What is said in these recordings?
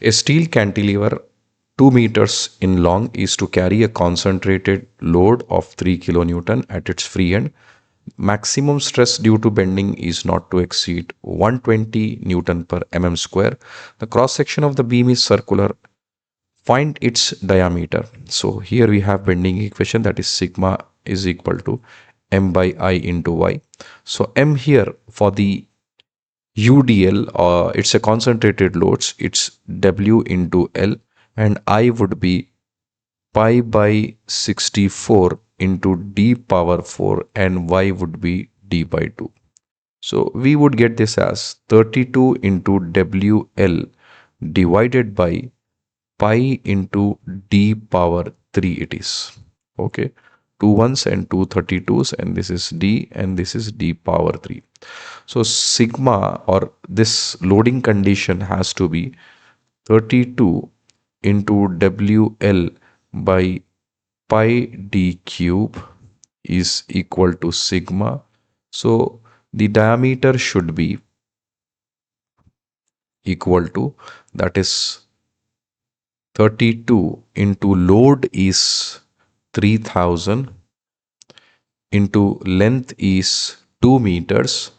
A steel cantilever 2 meters in long is to carry a concentrated load of 3 kilonewton at its free end. Maximum stress due to bending is not to exceed 120 Newton per mm square. The cross section of the beam is circular. Find its diameter. So here we have bending equation, that is sigma is equal to m by I into y. So m here for the UDL, it's a concentrated loads, it's W into L, and I would be pi by 64 into d power 4, and y would be d by 2. So we would get this as 32 into WL divided by pi into d power 3 it is. Okay. Two ones and two 32s, and this is d and this is d power 3. So sigma, or this loading condition, has to be 32 into WL by pi d cube is equal to sigma. So the diameter should be equal to, that is 32 into load is 3000 into length is 2 meters,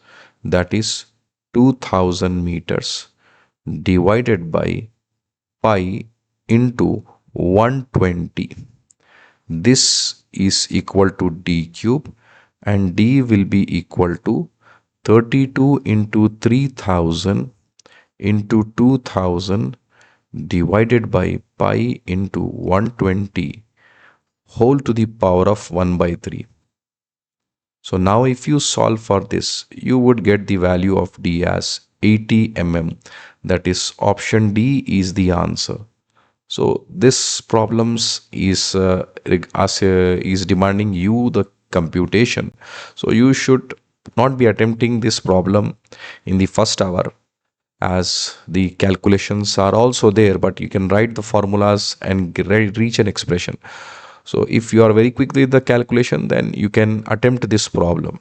that is 2000 meters, divided by pi into 120. This is equal to d cube, and d will be equal to 32 into 3000 into 2000 divided by pi into 120 whole to the power of 1 by 3. So now if you solve for this, you would get the value of d as 80 mm. That is option D is the answer. So this problems is is demanding you the computation. So you should not be attempting this problem in the first hour, as the calculations are also there, but you can write the formulas and reach an expression. So if you are very quick with the calculation, then you can attempt this problem.